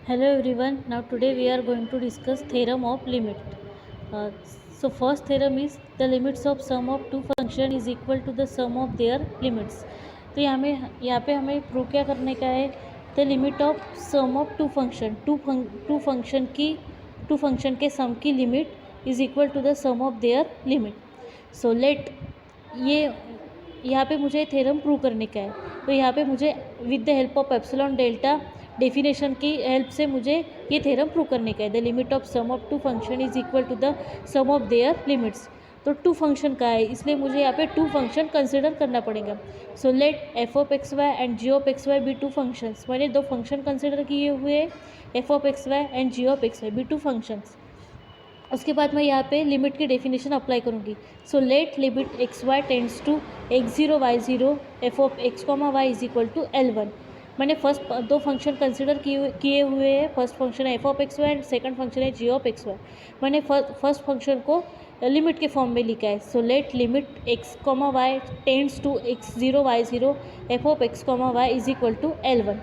Hello everyone. Now today we are going to discuss theorem of limit. Uh, so first theorem is the limits of sum of two function is equal to the sum of their limits. तो यहाँ पे हमें prove क्या करने का है, the limit of sum of two function के sum की limit is equal to the sum of their limit. So let ये यहाँ पे मुझे थ्योरम प्रूव करने का है. तो यहाँ पे मुझे with the help of epsilon delta definition की हेल्प से मुझे ये थ्योरम प्रूव करने का है. The limit of sum of two function is equal to the sum of their limits. तो टू फंक्शन का है, इसलिए मुझे यहाँ पे टू फंक्शन कंसिडर करना पड़ेगा. So let F of x Y and ji of x Y be two functions. मैंने दो फंक्शन कंसिडर किए हुए हैं, F of x Y and ji of x Y be two functions. उसके बाद मैं यहाँ पे लिमिट की डेफिनेशन अप्लाई करूँगी. So let limit X Y tends to X zero Y zero F of x comma Y is equal to L1. मैंने first दो function consider किए हुए हैं. फर्स्ट फंक्शन है F of x Y and second function है जी of x Y. मैंने first function को limit के फॉर्म में लिखा है. So let limit x comma Y tends to X zero Y zero F of x comma Y is equal to L1.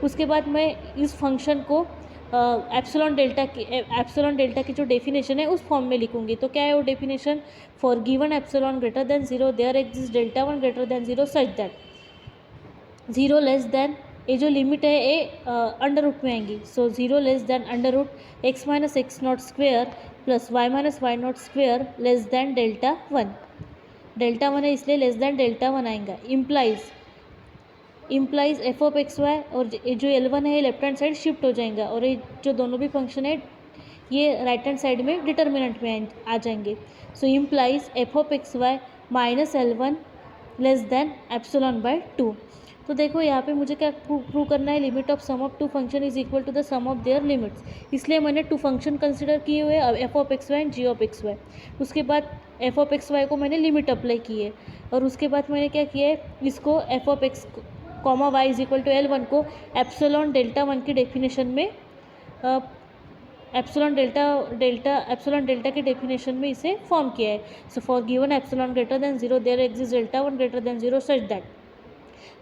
उसके बाद मैं इस फंक्शन को एप्सिलॉन डेल्टा की जो डेफिनेशन है उस फॉर्म में लिखूंगी. तो क्या है वो definition, for given epsilon greater than zero there exist delta one greater than zero such that zero less than, ये जो लिमिट है ये अंडर रूट में आएंगी. So zero less than under root x minus x naught square plus Y minus Y naught square less than delta one है इसलिए less than delta one आएगा. Implies F of x Y और जो L1 है left hand side shift हो जाएगा और ये जो दोनों भी फंक्शन है ये राइट हैंड साइड में डिटर्मिनेंट में आ जाएंगे. So implies F of x Y minus L1 less than epsilon by 2. तो देखो यहाँ पे मुझे क्या प्रूव करना है, limit of sum of two function is equal to the sum of their limits. इसलिए मैंने टू फंक्शन कंसिडर किए हुए F of x Y and ji of x Y. उसके बाद एफ ऑफ एक्स वाई को मैंने लिमिट अप्लाई की है और उसके बाद मैंने क्या किया है, इसको f of x comma Y is equal to L1 को एप्सिलॉन डेल्टा वन की डेफिनेशन में एप्सिलॉन डेल्टा की डेफिनेशन में इसे फॉर्म किया है. So for given epsilon greater than zero there exist delta one greater than zero such that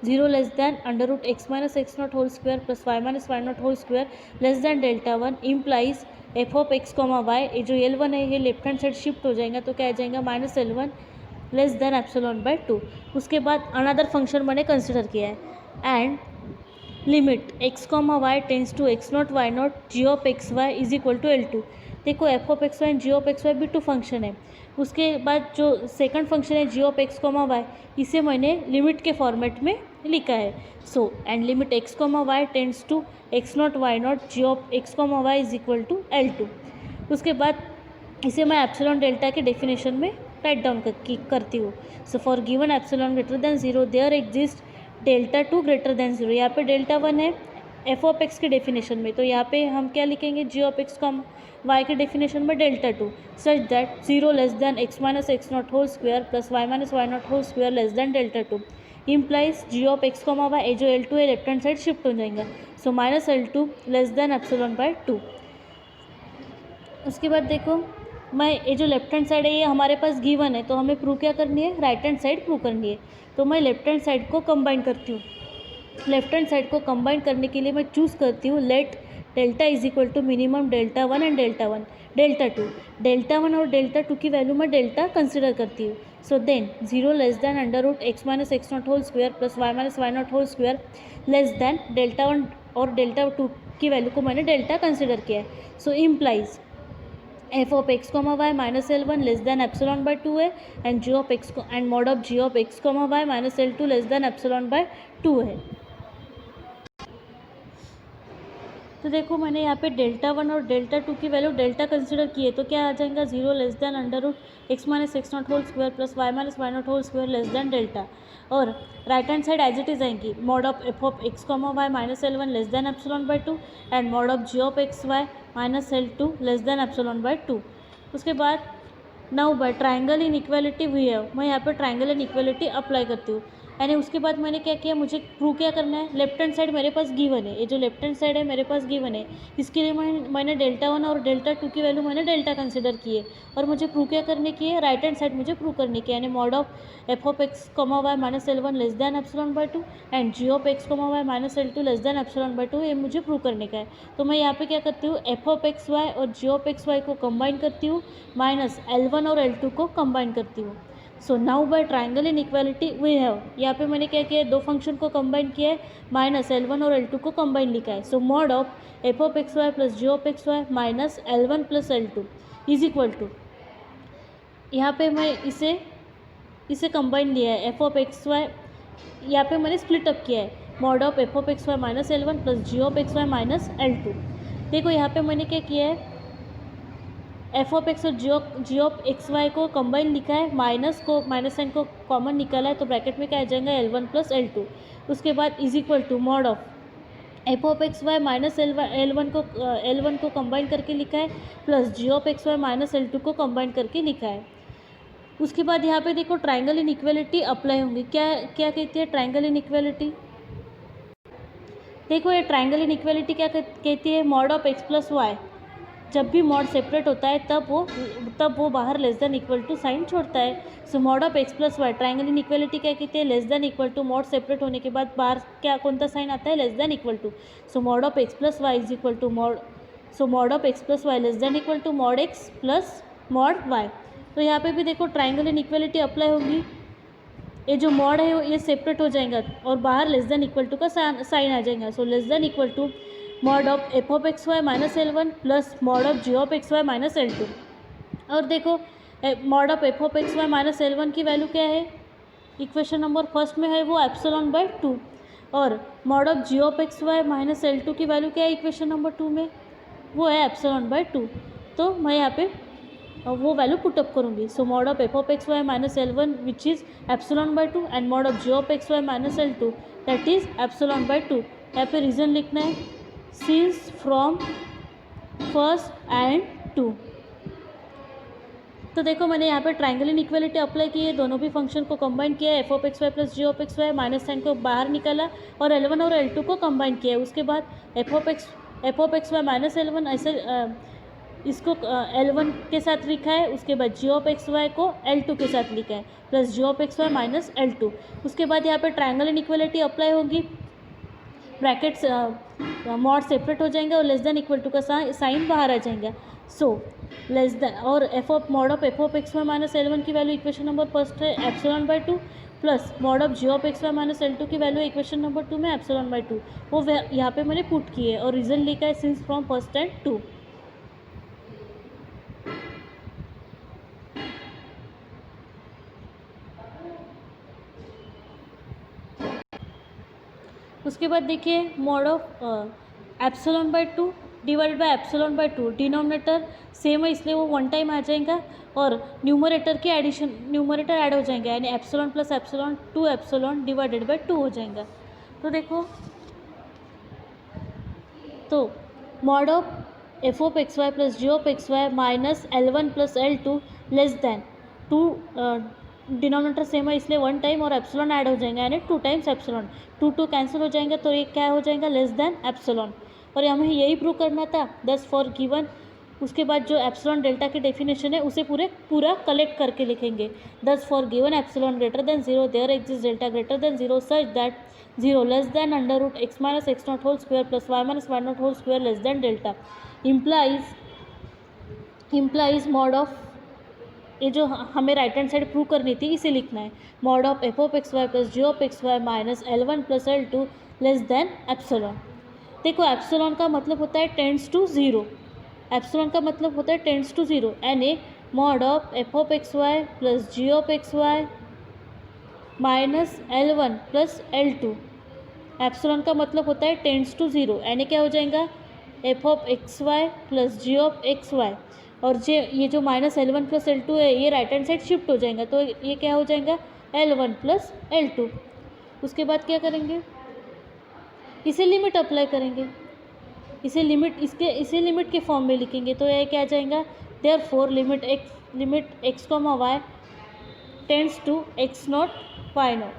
zero less than under root x minus x naught whole square plus Y minus Y naught whole square less than delta one implies F of x comma y. ये जो L1 है ये left hand side shift हो जाएगा तो क्या आ जाएगा minus L1 less than epsilon by 2. उसके बाद अनदर फंक्शन मैंने कंसिडर किया है and limit x comma y tends to x naught y naught g of x y is equal to L2. देखो f of x Y and ji of x y भी two function है. उसके बाद जो second function है जी of x comma y, इसे मैंने limit के फॉर्मेट में लिखा है. So and limit x comma y tends to x naught y naught g of x comma Y is equal to L2. उसके बाद इसे मैं एप्सिलॉन डेल्टा के डेफिनेशन में राइट डाउन करती हूँ. So for given epsilon greater than zero there exist delta two greater than zero. यहाँ पे डेल्टा वन है एफ ऑफ एक्स के डेफिनेशन में, तो यहाँ पे हम क्या लिखेंगे, g of x com Y के डेफिनेशन में delta two such that zero less than x minus x naught whole square plus Y minus Y naught whole square less than delta two implies g of x comma y. जो L2 है left hand side shift हो जाएगा. So minus L2 less than epsilon by 2. उसके बाद देखो मैं ये जो लेफ्ट हैंड साइड है ये हमारे पास गिवन है, तो हमें प्रूव क्या करनी है, राइट हैंड साइड प्रूव करनी है. तो मैं लेफ्ट हैंड साइड को कंबाइन करती हूँ. लेफ्ट हैंड साइड को कंबाइन करने के लिए मैं चूज़ करती हूँ let delta is equal to minimum delta one and delta two. Delta one और डेल्टा टू की वैल्यू मैं डेल्टा कंसिडर करती हूँ. So then zero less than under root x minus x naught whole square plus Y minus Y naught whole square less than delta one और delta two की value को मैंने delta consider किया है. So implies F of x comma y minus L1 less than epsilon by 2 है and ji of x and mod of g of x comma y minus L2 less than epsilon by 2 है. तो देखो मैंने यहाँ पे delta one और delta two की value delta consider की है, तो क्या आ जाएगा, zero less than under root x minus x naught whole square plus Y minus Y naught whole square less than delta. और right hand side as it is आएंगी mod of f of x comma y minus L1 less than epsilon by 2 and mod of g of x Y minus L2 less than epsilon by 2. उसके बाद now by triangle inequality हुई है, मैं यहाँ पे triangle in equality apply करती हूँ. यानी उसके बाद मैंने क्या किया, मुझे प्रूव क्या करना है, लेफ्ट हैंड साइड मेरे पास गिवन है, ये जो लेफ्ट हैंड साइड है मेरे पास गिवन है, इसके लिए मैंने डेल्टा 1 और डेल्टा 2 की वैल्यू मैंने डेल्टा कंसिडर की है, और मुझे प्रूव क्या करने की है, राइट हैंड साइड मुझे प्रूव करने की है, यानी mod of f of x comma y minus L1 less than epsilon by 2 and ji of x comma y minus L2 less than epsilon by 2, ये मुझे प्रूव करने का है। तो मैं यहाँ पे क्या करती हूँ, एफ ऑफ एक्स वाई और जी ऑफ एक्स वाई को कंबाइन करती हूँ, माइनस L1 और L2 को कंबाइन करती हूँ। So now by triangle inequality we have, यहाँ पे मैंने क्या किया है, दो फंक्शन को कंबाइन किया है, माइनस L1 और L2 को कंबाइन लिखा है। So mod of f of x y plus g of x Y minus L1 plus L2 is equal to, यहाँ पे मैं इसे कंबाइन लिया है, एफ ऑफ एक्स वाई यहाँ पे मैंने स्प्लिट अप किया है, mod of f of x Y minus L1 plus g of x Y minus L2। देखो यहाँ पे मैंने क्या किया है, एफ ऑफ एक्स और जी ऑफ एक्स वाई को कंबाइन लिखा है, माइनस साइन को कॉमन निकाला है, तो ब्रैकेट में क्या आ जाएगा, L1 प्लस L2। उसके बाद is equal to mod of f of x Y minus L1 को कंबाइन करके लिखा है, plus g of x Y minus L2 को कंबाइन करके लिखा है। उसके बाद यहाँ पे देखो ट्राइंगल इनइक्वालिटी अप्लाई होंगी, क्या क्या कहती है ट्राइंगल इनइक्वालिटी, देखो ये ट्राइंगल इनइक्वालिटी क्या कहती है, mod of x plus y, जब भी मॉड सेपरेट होता है तब वो बाहर less than equal to sign छोड़ता है। So mod of x plus y, triangle inequality क्या कहती है, less than equal to, mod separate होने के बाद बाहर क्या कौन सा साइन आता है, less than equal to. So mod of x plus y is equal to mod of x plus y less than equal to mod x plus mod y. तो यहाँ पे भी देखो ट्राइंगल इनइक्वालिटी अप्लाई होगी, ये जो मॉड है ये सेपरेट हो जाएगा और बाहर लेस देन इक्वल टू का साइन आ जाएगा। So less than equal to mod of f of x Y minus L1 plus mod of g of x Y minus L2। और देखो mod of f of x Y minus L1 की value क्या है, equation number first में है वो epsilon by 2, और mod of g of x Y minus L2 की वैल्यू क्या है इक्वेशन नंबर 2 में, वो है एप्सिलॉन बाय 2। तो मैं यहाँ पे वो वैल्यू पुटअप करूँगी। So mod of f of x Y minus L1 which is epsilon by 2 and mod of g of x Y minus L2 that is epsilon by 2। यहाँ पे रीज़न लिखना है, since from first and 2। तो देखो मैंने यहाँ पे triangle inequality apply की है, दोनों भी फंक्शन को कंबाइन किया है, F of x y plus g of x Y, minus sign को बाहर निकाला और L1 और L2 को कंबाइन किया है। उसके बाद f of x Y minus L1 ऐसे इसको L1 के साथ लिखा है, उसके बाद जी ऑफ एक्स वाई को L2 के साथ लिखा है, plus g of x Y minus L2। उसके बाद यहाँ पे ट्राइंगल इनइक्वालिटी अप्लाई होगी, ब्रैकेट्स मॉड सेपरेट हो जाएंगे और लेस देन इक्वल टू का साइन बाहर आ जाएगा। सो लेस देन और mod of f of x Y minus L1 की वैल्यू इक्वेशन नंबर फर्स्ट है epsilon by 2, plus mod of g of x Y minus L2 की value equation number 2 में epsilon by 2, वो यहाँ पे मैंने put की है और रीजन लिखा है सिंस फ्रॉम फर्स्ट एंड 2। उसके बाद देखिए mod of epsilon by 2 divide by epsilon by 2, denominator same है इसलिए वो वन टाइम आ जाएगा और न्यूमरेटर ऐड हो जाएंगे, यानी epsilon plus epsilon 2 epsilon divided by 2 हो जाएगा। तो देखो तो mod of f of x y plus g of x Y minus L1 plus L2 less than 2, denominator same है इसलिए वन टाइम और एप्सिलॉन ऐड हो जाएगा, यानी 2 टाइम्स एप्सिलॉन, 2 कैंसिल हो जाएंगे तो ये क्या हो जाएगा, लेस देन एप्सिलॉन। और हमें यही प्रूव करना था, दस फॉर गिवन। उसके बाद जो एप्सिलॉन डेल्टा की डेफिनेशन है उसे पूरा कलेक्ट करके लिखेंगे। Thus for given epsilon greater than 0 there exist delta greater than 0 such that 0 less than under root x minus x naught whole square plus Y minus Y naught whole square less than delta implies mod of, ये जो हमें right hand side prove करनी थी इसे लिखना है, mod of f of x y plus g of x Y minus L1 plus L2 less than epsilon. देखो epsilon का मतलब होता है टेंड्स टू 0, एप्सिलॉन का मतलब होता है टेंड्स टू 0, यानी mod of f of x y plus g of x Y minus L1 plus L2, epsilon का मतलब होता है टेंड्स टू 0, यानी क्या हो जाएगा, f of x y plus g of x Y, और ये जो माइनस L1 प्लस L2 है ये राइट हैंड साइड शिफ्ट हो जाएगा, तो ये क्या हो जाएगा, L1 प्लस L2। उसके बाद क्या करेंगे, इसे लिमिट अप्लाई करेंगे, इसे लिमिट के फॉर्म में लिखेंगे, तो ये क्या आ जाएगा, therefore limit x comma Y tends to x naught y naught.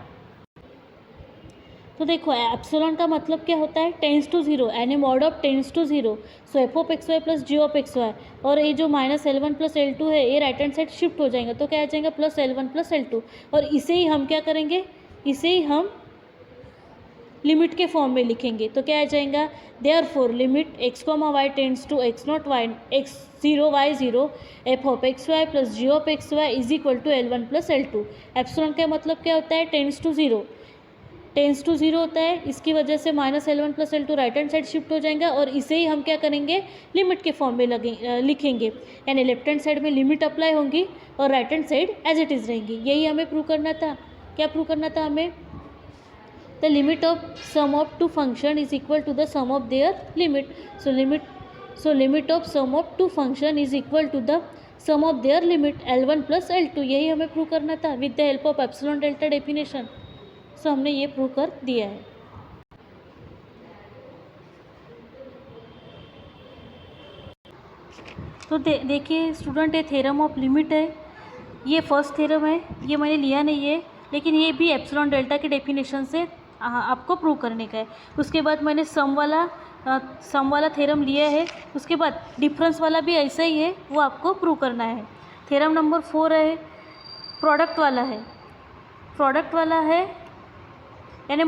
तो देखो एप्सिलॉन का मतलब क्या होता है, tends to zero, any mod of tends to zero. So f of x y plus g of x Y, और ये जो माइनस L1 प्लस L2 है ये राइट हैंड साइड शिफ्ट हो जाएगा, तो क्या आ जाएगा प्लस L1 प्लस L2। और इसे ही हम क्या करेंगे, इसे ही हम लिमिट के फॉर्म में लिखेंगे, तो क्या आ जाएगा, therefore limit x comma Y tends to x naught y x zero Y zero F of x y plus g of x y is equal to L1 plus L2। Epsilon का मतलब क्या होता है, tends to zero, tends to zero होता है, इसकी वजह से minus L1 plus L2 right hand side shift हो जाएगा, और इसे ही हम क्या करेंगे, लिमिट के फॉर्म में लिखेंगे, यानी लेफ्ट हैंड साइड में लिमिट अप्लाई होंगी और right hand side as it is रहेंगी। यही हमें प्रूव करना था। क्या प्रूव करना था हमें, the limit of sum of two function is equal to the sum of their limit. So limit of sum of two function is equal to the sum of their limit L1 plus L2, यही हमें prove करना था with the help of epsilon delta definition. So हमने ये prove कर दिया है। तो देखिए स्टूडेंट, ये थ्योरम ऑफ लिमिट है, ये फर्स्ट थ्योरम है, ये मैंने लिया नहीं है, लेकिन ये भी एप्सिलॉन डेल्टा के डेफिनेशन से आपको प्रूव करने का है। उसके बाद मैंने सम वाला थ्योरम लिया है, उसके बाद डिफरेंस वाला भी ऐसा ही है, वो आपको प्रूव करना है। थ्योरम नंबर 4 है, प्रोडक्ट वाला है, यानी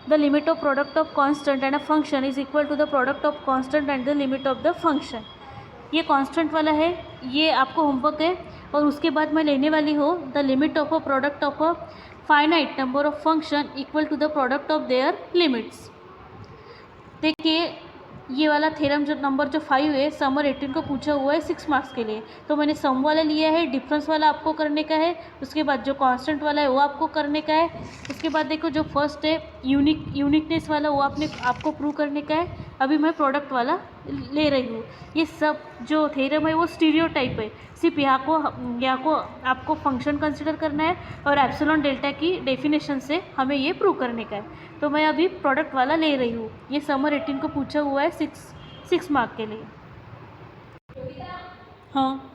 the limit of product of constant and a function is equal to the product of constant and the limit of the function। ये कांस्टेंट वाला है, ये आपको होमवर्क है। और उसके बाद मैं लेने वाली हूँ the limit of a product of a finite number of function equal to the product of their limits. देखिए ये वाला थ्योरम जो नंबर 5 है, समर 18 को पूछा हुआ है 6 मार्क्स के लिए, तो मैंने सम वाला लिया है, डिफरेंस वाला आपको करने का है, उसके बाद जो कांस्टेंट वाला है वो आपको करने का है। उसके बाद देखो जो फर्स्ट है यूनिकनेस वाला, वो आपको प्रूव करने का है। अभी मैं प्रोडक्ट वाला ले रही हूँ। ये सब जो थ्योरम है वो स्टीरियोटाइप है, सिर्फ यहाँ को आपको फंक्शन कंसिडर करना है और एप्सिलॉन डेल्टा की डेफिनेशन से हमें ये प्रूव करने का है। तो मैं अभी प्रोडक्ट वाला ले रही हूँ। ये समर 18 को पूछा हुआ है 6 मार्क के लिए। हाँ।